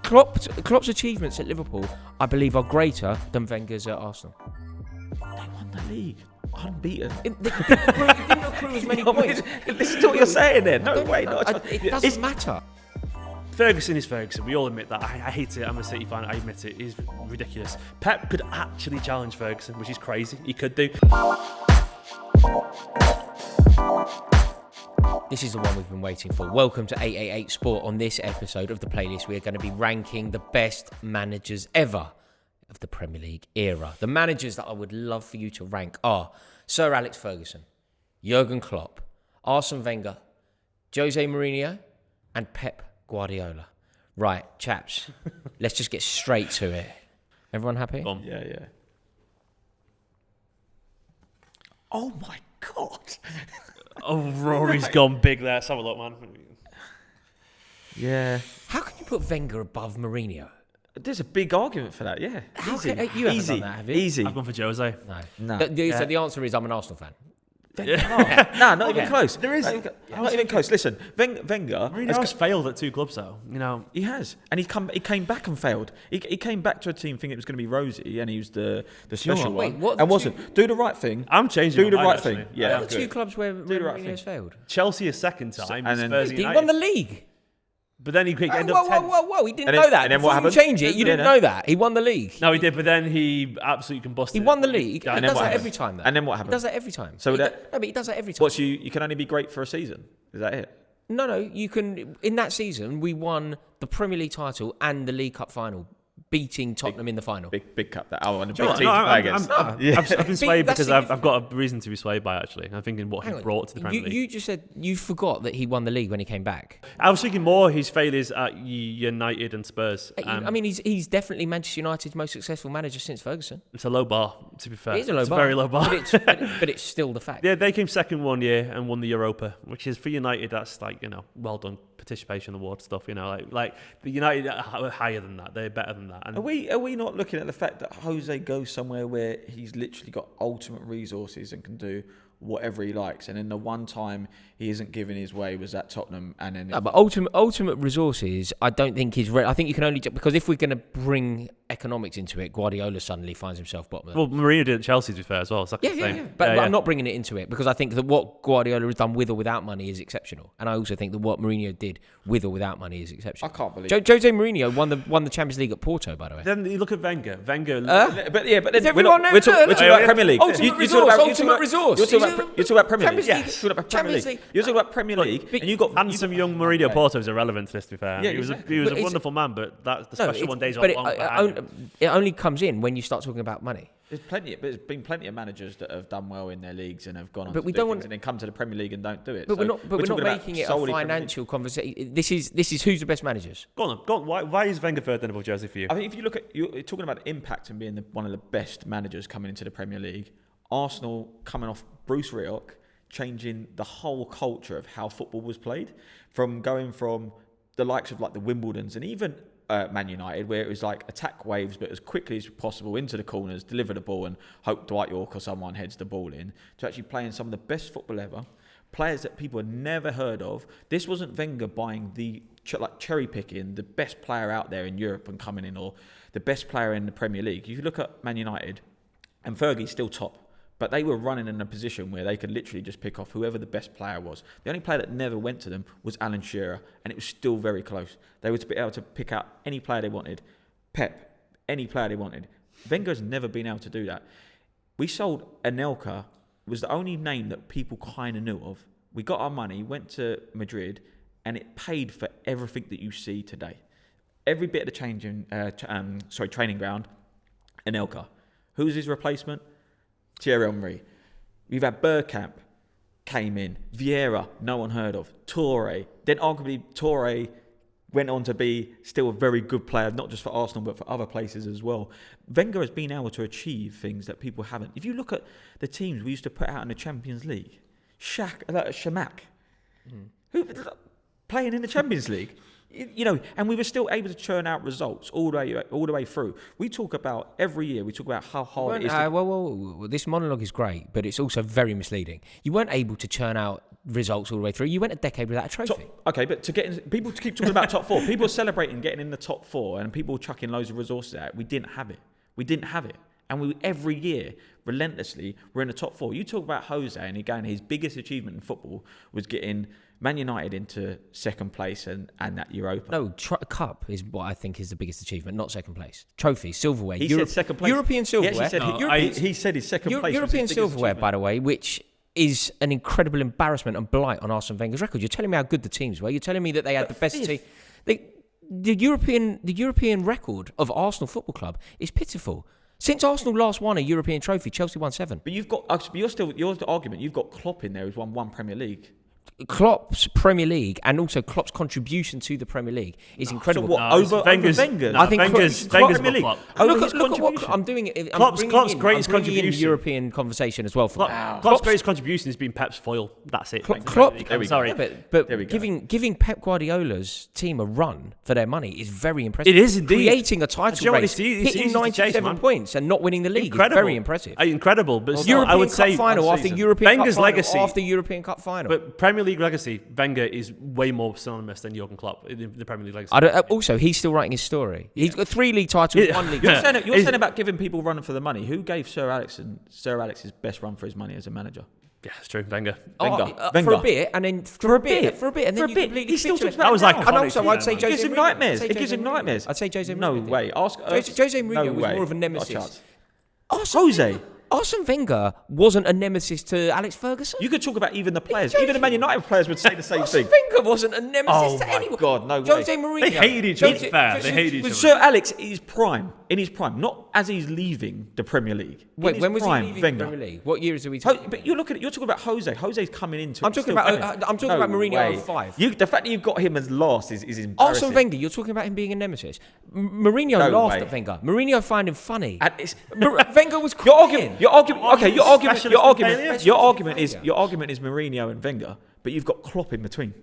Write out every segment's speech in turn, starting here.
Klopp's achievements at Liverpool, I believe, are greater than Wenger's at Arsenal. They won the league. Unbeaten. It didn't accrue as many points. Listen to what you're saying there. No way. It doesn't matter. Ferguson is Ferguson. We all admit that. I hate it. I'm a City fan. I admit it. It's ridiculous. Pep could actually challenge Ferguson, which is crazy. He could do. This is the one we've been waiting for. Welcome to 888 Sport. On this episode of the playlist, we are going to be ranking the best managers ever of the Premier League era. The managers that I would love for you to rank are Sir Alex Ferguson, Jurgen Klopp, Arsene Wenger, Jose Mourinho, and Pep Guardiola. Right, chaps, let's just get straight to it. Everyone happy? Yeah. Oh my God. Oh, Rory's gone big there. Let's have a look, man. Yeah. How can you put Wenger above Mourinho? There's a big argument for that, yeah. Easy. You haven't done that, have you? Easy. I've gone for Jose. No. So the answer is I'm an Arsenal fan. No, not even close. There is not even close. Listen, Wenger Mourinho's failed at two clubs, though. You know, he has, and he came back and failed. He came back to a team thinking it was going to be rosy, and he was the special one. What and wasn't. Do the right thing. I'm changing. Do the my right mind, thing. actually. Yeah. What are the two clubs where Mourinho's failed? Chelsea a second time, and then Spurs He United. won the league. But then he ended up 10th. Whoa. He didn't And then- know that. and then Before what you happened? change it, you didn't know that. He won the league. No, he did, but then he absolutely combusted. He won the league. And He then does what that happened? every time, though. And then what He happened? does that every time. So but he does that every time. What, you can only be great for a season? Is that it? No, you can. In that season, we won the Premier League title and the League Cup final, beating Tottenham in the final. Big cup that. Oh, and a Do you big know team what? to play against. I've been swayed That's because the I've got a reason to be swayed by it, actually. I'm thinking what Hang he on. brought to the Premier League. You just said you forgot that he won the league when he came back. I was thinking more his failures at United and Spurs. I mean, he's definitely Manchester United's most successful manager since Ferguson. It's a low bar, to be fair. It is a low it's bar. a very low bar. But it's still the fact. Yeah, they came second one year and won the Europa, which is for United. That's like, well done participation award stuff. Like the United are higher than that. They're better than that. And Are we not looking at the fact that Jose goes somewhere where he's literally got ultimate resources and can do whatever he likes, and then the one time he isn't given his way was at Tottenham, and then No, but ultimate resources, I don't think is. I think you can only because if we're going to bring economics into it, Guardiola suddenly finds himself bottom. well, Mourinho did at Chelsea, to be fair, as well. It's like the same. Yeah. But I'm not bringing it into it because I think that what Guardiola has done with or without money is exceptional, and I also think that what Mourinho did with or without money is exceptional. I can't believe Jose Mourinho won the Champions League at Porto, by the way. Then you look at Wenger. but then everyone we're talking about Premier League. Ultimate resource. You're talking about Premier League. Champions League. You're talking about Premier Champions League. League. You're talking about Premier League, and you got handsome young Mourinho Porto is irrelevant to this, to be fair. Yeah, he was exactly. a But it's- wonderful man, but that's the special one days but on. it only comes in when you start talking about money. There's been plenty of managers that have done well in their leagues and have gone on But to we do don't things want- and then come to the Premier League and don't do it. But So we're not talking about making it a solely Premier League. financial conversation. This is who's the best managers. Go on. Why is Wenger third then above Jose for you? I think if you look at you're talking about impact and being one of the best managers coming into the Premier League, Arsenal coming off Bruce Rioch, changing the whole culture of how football was played, from going from the likes of like the Wimbledons and even Man United, where it was like attack waves, but as quickly as possible into the corners, deliver the ball and hope Dwight York or someone heads the ball in, to actually playing some of the best football ever, players that people had never heard of. This wasn't Wenger buying cherry picking the best player out there in Europe and coming in, or the best player in the Premier League. If you look at Man United, and Fergie's still top, but they were running in a position where they could literally just pick off whoever the best player was. The only player that never went to them was Alan Shearer, and it was still very close. They were to be able to pick out any player they wanted. Pep, any player they wanted. Wenger's never been able to do that. We sold Anelka, was the only name that people kind of knew of. We got our money, went to Madrid, and it paid for everything that you see today. Every bit of the training ground, Anelka. Who's his replacement? Thierry Henry. We've had Bergkamp, came in. Vieira, no one heard of. Toure. Then arguably Toure went on to be still a very good player, not just for Arsenal, but for other places as well. Wenger has been able to achieve things that people haven't. If you look at the teams we used to put out in the Champions League, Shamak, who playing in the Champions League. And we were still able to churn out results all the way through. We talk about every year. We talk about how hard it is. Well, this monologue is great, but it's also very misleading. You weren't able to churn out results all the way through. You went a decade without a trophy. Okay, but people keep talking about top four. People are celebrating getting in the top four, and people chucking loads of resources at it. We didn't have it. And every year, relentlessly, we're in the top four. You talk about Jose, and again, his biggest achievement in football was getting Man United into second place and that Europa. No, cup is what I think is the biggest achievement, not second place. Trophy, silverware. He said second place. European silverware. He said his second place. European silverware, by the way, which is an incredible embarrassment and blight on Arsene Wenger's record. You're telling me how good the teams were. You're telling me that they had the best team. The European record of Arsenal Football Club is pitiful. Since Arsenal last won a European trophy, Chelsea won 7. But your argument. You've got Klopp in there who's won 1 Premier League. Klopp's Premier League and also Klopp's contribution to the Premier League is incredible. So what, over Wenger's? I think Wenger's Premier Klopp. Look at what I'm doing. Klopp's greatest contribution. In the European conversation as well. Klopp's greatest contribution has been Pep's foil. That's it. Sorry, but giving Pep Guardiola's team a run for their money is very impressive. It is indeed. Creating a title race, hitting 97 points and not winning the league is very impressive. Incredible. But European I would Cup say final after European Cup final after European Cup final. But Premier League legacy, Wenger is way more synonymous than Jurgen Klopp in the Premier League legacy. Also, he's still writing his story. He's got 3 league titles, 1 league. You're saying about giving people running for the money. Who gave Sir Alex's best run for his money as a manager? Yeah, it's true. Wenger. For a bit, and then for a bit, and then you completely he still talks that was like. And also, I'd say Jose It gives him nightmares. It gives him nightmares. I'd say Jose Mourinho. No way. Jose Mourinho was more of a nemesis. Jose. Arsene Wenger wasn't a nemesis to Alex Ferguson. You could talk about even the players. Even the Man United players would say the same thing. Arsene Wenger wasn't a nemesis to anyone. Oh, my God, no way. Jose Mourinho. They hated each other. They hated each other. Sir Alex in his prime, not as he's leaving the Premier League. Wait, when was he leaving the Premier League? What years are we talking? But you're talking about Jose. Jose's coming into. I'm talking about Mourinho in 5. The fact that you've got him as last is embarrassing. Arsene Wenger, you're talking about him being a nemesis. Mourinho laughed at Wenger. Mourinho found him funny. Wenger was crying. Your argument is Mourinho and Wenger, but you've got Klopp in between.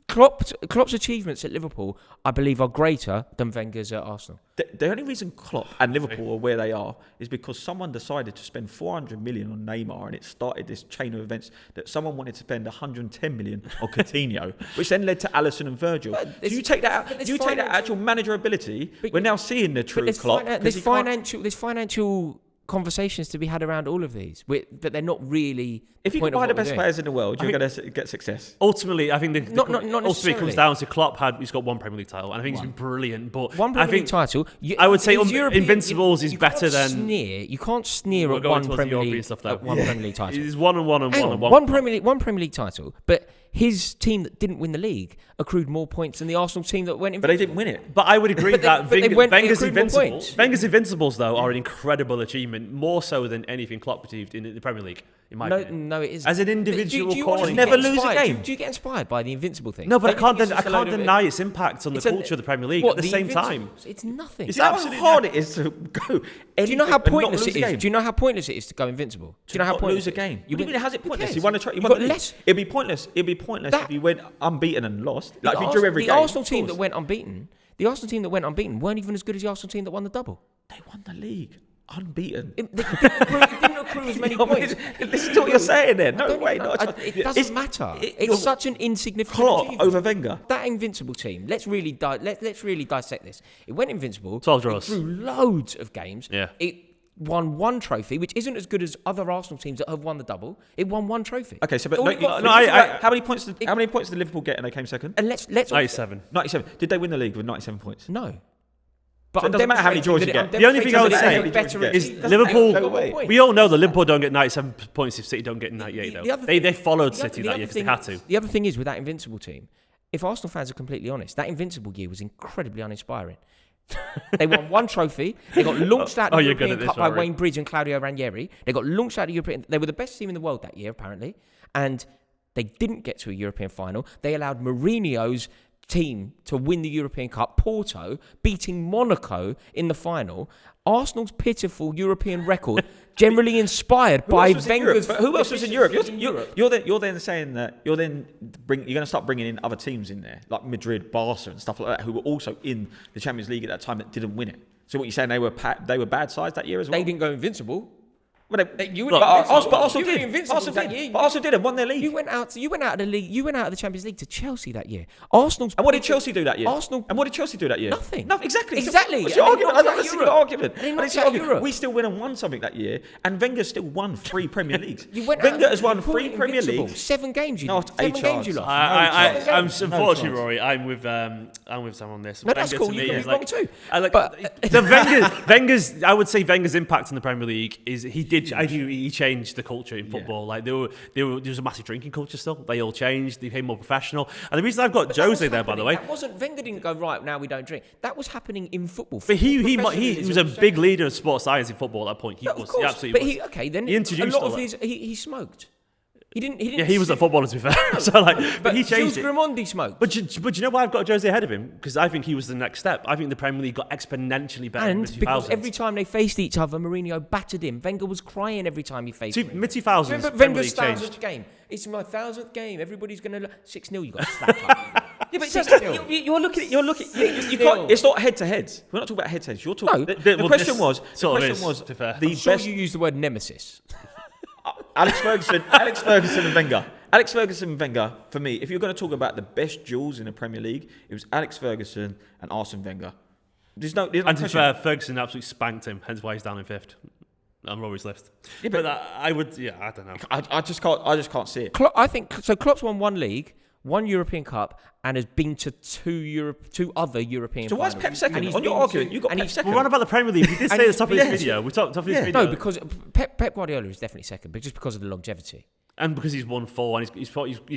Klopp's achievements at Liverpool, I believe, are greater than Wenger's at Arsenal. The only reason Klopp and Liverpool are where they are is because someone decided to spend 400 million on Neymar, and it started this chain of events that someone wanted to spend 110 million on Coutinho, which then led to Alisson and Virgil. Do you take that out? Do you take that actual manager ability? We're now seeing the true Klopp. There's financial conversations to be had around all of these, but they're not really. If you can buy the best players in the world, you're going to get success. Ultimately, I think ultimately comes down to Klopp. He's got 1 Premier League title, and I think he's been brilliant. But one Premier League title, I would say Invincibles is better than. You can't sneer at one Premier League Premier League title. It's 1 and 1 and 1 and 1. One Premier League title, but his team that didn't win the league accrued more points than the Arsenal team that went invincible. But they didn't win it. But I would agree that Wenger's Invincibles. Wenger's Invincibles, though, are an incredible achievement, more so than anything Klopp achieved in the Premier League. In my opinion. No, it isn't. As an individual, never lose a game. Do you get inspired by the Invincible thing? No, but I can't deny its impact on the culture of the Premier League at the same time. It's nothing. It's how hard it is to go. Do you know how pointless it is? Do you know how pointless it is to go invincible? Do you know how pointless lose a game? You mean how's it pointless? You won a trophy. It'd be pointless. It'd be pointless if you went unbeaten and lost. Like if you drew every game. The Arsenal team that went unbeaten weren't even as good as the Arsenal team that won the double. They won the league. Unbeaten. It didn't accrue as many points. Listen to what you're saying there. No way. It doesn't matter. It's such an insignificant Klopp over Wenger. That Invincible team. Let's really dissect this. It went invincible. 12 draws. It drew loads of games. Yeah. It won 1 trophy, which isn't as good as other Arsenal teams that have won the double. It won 1 trophy. Okay, so how many points did Liverpool get and they came second? And let's 97. 97. Did they win the league with 97 points? No. But it doesn't matter how many draws you get. The only thing I would say is Liverpool. We all know that Liverpool don't get 97 points if City don't get 98, though. They followed City that year because they had to. The other thing is with that Invincible team, if Arsenal fans are completely honest, that Invincible year was incredibly uninspiring. They won 1 trophy. They got launched out of the European Cup by Wayne Bridge and Claudio Ranieri. They got launched out of the European. They were the best team in the world that year, apparently, and they didn't get to a European final. They allowed Mourinho's team to win the European Cup, Porto beating Monaco in the final. Arsenal's pitiful European record, generally inspired by Wenger's. But who else was in Europe? You're then saying that you're going to start bringing in other teams in there, like Madrid, Barca, and stuff like that, who were also in the Champions League at that time that didn't win it. So what you're saying, they were bad sides that year as well? They didn't go invincible. But Arsenal did and won their league. You went out of the league. You went out of the Champions League to Chelsea that year. Arsenal's. And what did Chelsea do that year? And what did Chelsea do that year? Nothing. No, exactly. Exactly. What's your argument? I don't see the argument. Europe. We still went and won something that year, and Wenger still won 3 Premier Leagues. Wenger has won 3 Premier Leagues. 7 games. You Not 7 games you lost. I'm unfortunately, Rory. I'm with Sam on this. No, that's cool. You can be wrong too. Wenger's. I would say Wenger's impact in the Premier League is he did. He changed the culture in football. Like there was a massive drinking culture still. They all changed. They became more professional. And the reason I've got Jose there, by the way, that wasn't Wenger didn't go right. Now we don't drink. That was happening in football. But he was a big leader of sports science in football at that point. He absolutely was. Then he introduced a lot of his. He smoked. He didn't. Yeah, he was a footballer, to be fair. So but he changed Jules Gramondi smoked. But you know why I've got Jose ahead of him? Because I think he was the next step. I think the Premier League got exponentially better. And because every time they faced each other, Mourinho battered him. Wenger was crying every time he faced him. Mid-2000s, remember Wenger's 1000th game? It's my 1000th game. Everybody's going to 6-0. You got slapped up. Yeah, but you're looking. You can't. It's not head to heads. We're not talking about head to heads. You're talking. No, the question was. I'm sure you used the word nemesis. Alex Ferguson and Wenger. Alex Ferguson and Wenger, for me, if you're going to talk about the best duels in the Premier League, it was Alex Ferguson and Arsene Wenger. There's no and to be fair, Ferguson absolutely spanked him, hence why he's down in 5th on Rory's list. Yeah, but I don't know. I just can't see it. I think so. Klopp's won 1 league, 1 European Cup, and has been to 2 other European. So why is Pep second? On your argument, you got Pep second. We're on about the Premier League. We did say at the top of this video. We talked top of this video. No, because Pep Guardiola is definitely second, but just because of the longevity. And because he's won 4, and he's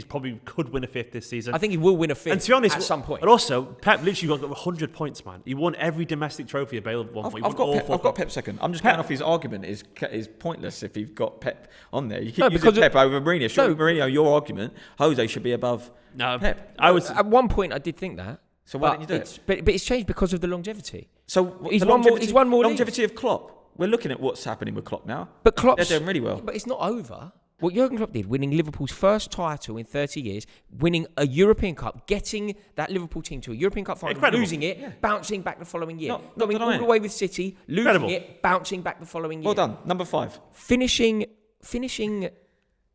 probably could win a 5th this season. I think he will win a 5th. And to be honest, at some point. And also, Pep literally got 100 points, man. He won every domestic trophy available. I've got Pep second. I'm just going off his argument is pointless if you've got Pep on there. You keep using Pep over Mourinho. Surely Mourinho, your argument, Jose should be above Pep. At one point, I did think that. So why didn't you do it? But it's changed because of the longevity. So he's won more longevity of Klopp. We're looking at what's happening with Klopp now. But Klopp's they're doing really well. But it's not over. What Jurgen Klopp did, winning Liverpool's first title in 30 years, winning a European Cup, getting that Liverpool team to a European Cup final, losing it, bouncing back the following year. Going all the way with City, losing it, bouncing back the following year. Well done. Number 5. Finishing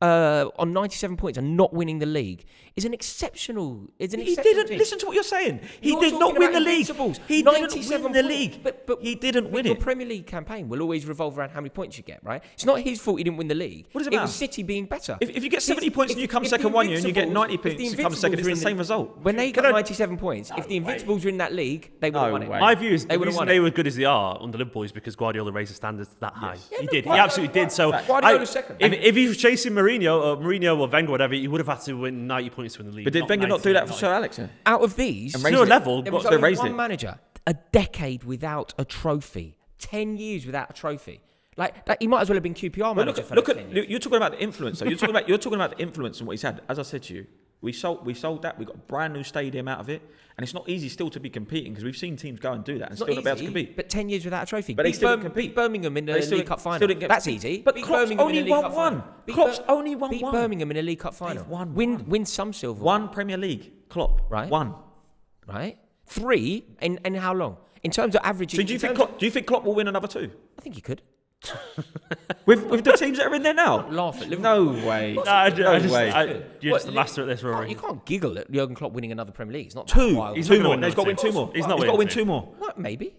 on 97 points and not winning the league is an exceptional. He didn't listen to what you're saying. He did not win the league. He didn't win the league. But he didn't win it. Your Premier League campaign will always revolve around how many points you get, right? It's not his fault he didn't win the league. What does it matter? It was City being better. If you get 70 points and you come second one year and you get 90 points and you come second, it's the same result. When they got 97 points, if the Invincibles were in that league, they would have won it. My view is the reason they were good as they are under Liverpool is because Guardiola raised the standards that high. He did. He absolutely did. So Guardiola's second. If he was chasing Mourinho or Wenger, whatever, he would have had to win 90 points to win the league. But did Wenger not do that for Sir Alex? Out of these, to a level, there was only one manager, a decade without a trophy, 10 years without a trophy. Like that, he might as well have been QPR manager. You're talking about the influence. So you're talking about the influence and what he's had. As I said to you, we sold that. We got a brand new stadium out of it, and it's not easy still to be competing because we've seen teams go and do that and still not be able to compete. But 10 years without a trophy. But they still compete. Beat Birmingham in the League Cup final. That's easy. But Klopp's only won one. Klopp's only won one. Beat Birmingham in a League Cup final. Win some silver. One Premier League. Klopp. Right. One. Right. 3 in how long? In terms of averaging. So do you think Klopp will win another 2? I think he could. with the teams that are in there now? Laugh at Liverpool. No way. You're just the master at this, Rory. You can't giggle at Jurgen Klopp winning another Premier League. It's not 2. Wild. He's got to win 2 more. He's got to win 2 more. What? Maybe.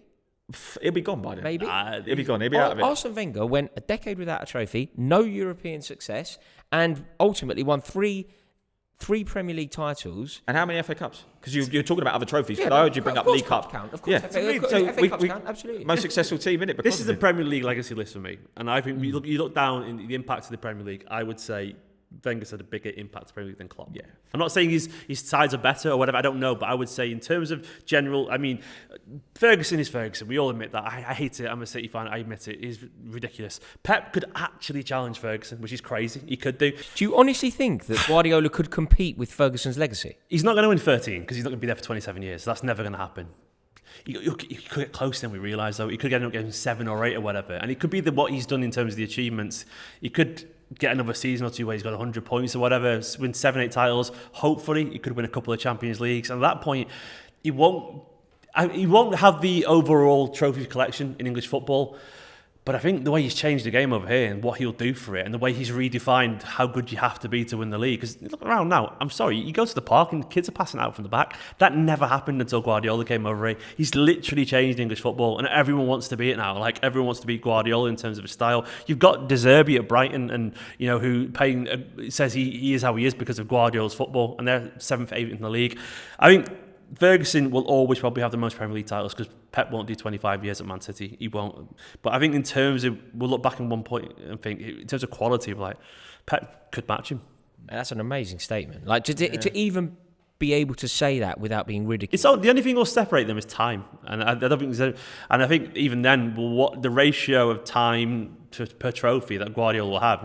He'll be gone by then. Maybe. He'll be gone. He'll be out of it. Arsene Wenger went a decade without a trophy, no European success, and ultimately won 3 Premier League titles. And how many FA Cups? Because you're talking about other trophies. I heard you bring up League Cup. Of course, FA Cups count, absolutely. Most successful team, isn't it? This is the Premier League legacy list for me. And I think you look down in the impact of the Premier League, I would say Wenger's had a bigger impact to Premier League than Klopp. Yeah. I'm not saying his sides are better or whatever, I don't know, but I would say in terms of general, I mean, Ferguson is Ferguson. We all admit that. I hate it. I'm a City fan. I admit it. It's ridiculous. Pep could actually challenge Ferguson, which is crazy. He could do. Do you honestly think that Guardiola could compete with Ferguson's legacy? He's not going to win 13 because he's not going to be there for 27 years. So that's never going to happen. He could get close then, we realise, though. He could end up getting 7 or 8 or whatever. And it could be what he's done in terms of the achievements. He could get another season or 2 where he's got 100 points or whatever, win 7, 8 titles. Hopefully, he could win a couple of Champions Leagues. And at that point, he won't have the overall trophy collection in English football. But I think the way he's changed the game over here and what he'll do for it and the way he's redefined how good you have to be to win the league. Because look around now, I'm sorry, you go to the park and kids are passing out from the back. That never happened until Guardiola came over here. He's literally changed English football and everyone wants to be it now. Like everyone wants to be Guardiola in terms of his style. You've got De Zerbi at Brighton and, you know, who says he is how he is because of Guardiola's football and they're 7th, 8th in the league. I think Ferguson will always probably have the most Premier League titles because Pep won't do 25 years at Man City. He won't. But I think in terms of, we'll look back in one point and think, in terms of quality, like, Pep could match him. That's an amazing statement. Like, to even be able to say that without being ridiculed. It's all, the only thing that will separate them is time. And I don't think, and I think even then, what the ratio of time per trophy that Guardiola will have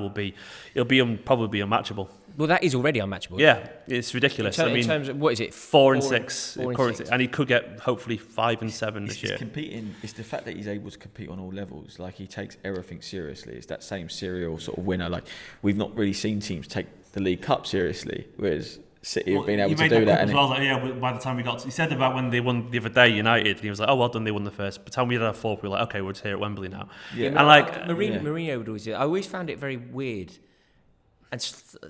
it'll be probably unmatchable. Well, that is already unmatchable. Yeah, it's ridiculous. In terms of, what is it? 4 and 6 4 and currently, 6. and he could get hopefully 5 and 7 this year. Competing. It's the fact that he's able to compete on all levels. Like he takes everything seriously. It's that same serial sort of winner. Like we've not really seen teams take the League Cup seriously, whereas City have been able to do that. As well, like, by the time we got to, he said about when they won the other day, United, he was like, "Oh, well done, they won the first." By the time we had our fourth, we were like, "Okay, we're just here at Wembley now." Yeah. And like Mourinho would always do it. I always found it very weird. And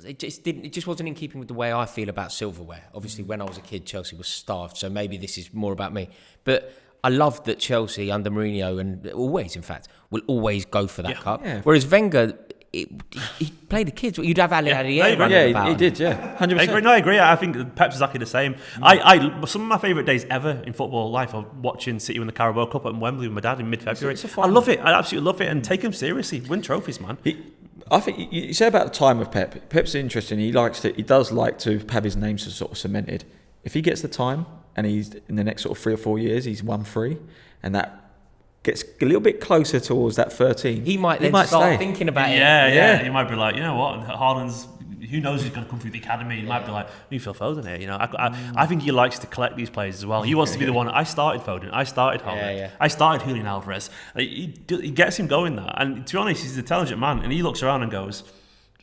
it just wasn't in keeping with the way I feel about silverware. Obviously, when I was a kid, Chelsea was starved, so maybe this is more about me. But I loved that Chelsea under Mourinho, and always, in fact, will always go for that cup. Yeah. Whereas Wenger, he played the kids. You'd have Ali running about. He did, yeah, 100%. I agree. I think Pep's exactly the same. Some of my favourite days ever in football life are watching City win the Carabao Cup at Wembley with my dad in mid-February. I love it. I absolutely love it, and take him seriously. Win trophies, man. I think you say about the time of Pep. Pep's interesting. He does like to have his name sort of cemented. If he gets the time, and he's in the next sort of 3 or 4 years, he's won 3, and that gets a little bit closer towards that 13. He might start stay. thinking about it. Yeah. He might be like, you know what, Haaland's. Who knows who's going to come through the academy? He might be like, you Phil Foden here. You know, I think he likes to collect these players as well. He wants to be the one. I started Foden. I started Haaland. I started Julian Alvarez. He gets him going there. And to be honest, he's an intelligent man. And he looks around and goes,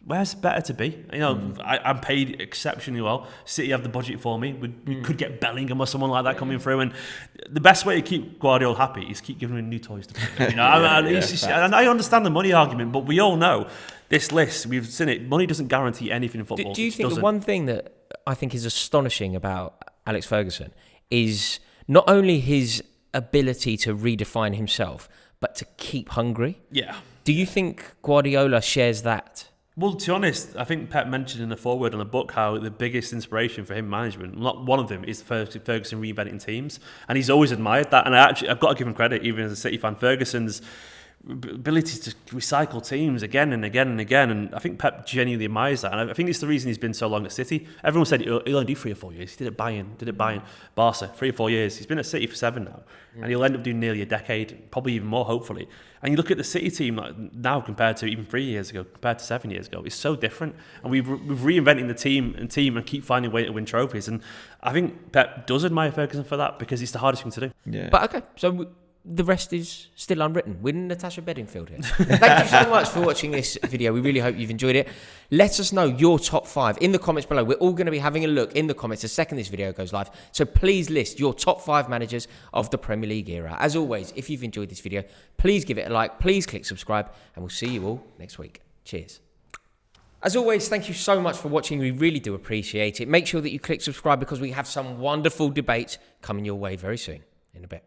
where's better to be? You know, I'm paid exceptionally well. City have the budget for me. We could get Bellingham or someone like that coming through. And the best way to keep Guardiola happy is keep giving him new toys to play. You know, and I understand the money argument, but we all know this list, we've seen it, money doesn't guarantee anything in football. Do you think the one thing that I think is astonishing about Alex Ferguson is not only his ability to redefine himself, but to keep hungry? Yeah. Do you think Guardiola shares that? Well, to be honest, I think Pep mentioned in the foreword on the book how the biggest inspiration for him management, not one of them, is Ferguson reinventing teams. And he's always admired that. And I've got to give him credit, even as a City fan. Ferguson's ability to recycle teams again and again and again, and I think Pep genuinely admires that, and I think it's the reason he's been so long at City. Everyone said he'll only do 3 or 4 years. He did it Bayern, Barca, 3 or 4 years. He's been at City for 7 now, and he'll end up doing nearly a decade, probably even more, hopefully. And you look at the City team now compared to even 3 years ago, compared to 7 years ago, it's so different. And we've reinventing the team and keep finding a way to win trophies. And I think Pep does admire Ferguson for that because it's the hardest thing to do. Yeah. But okay, so the rest is still unwritten. We're Natasha Bedingfield here. Thank you so much for watching this video. We really hope you've enjoyed it. Let us know your top 5 in the comments below. We're all going to be having a look in the comments the second this video goes live. So please list your top 5 managers of the Premier League era. As always, if you've enjoyed this video, please give it a like. Please click subscribe. And we'll see you all next week. Cheers. As always, thank you so much for watching. We really do appreciate it. Make sure that you click subscribe because we have some wonderful debates coming your way very soon. In a bit.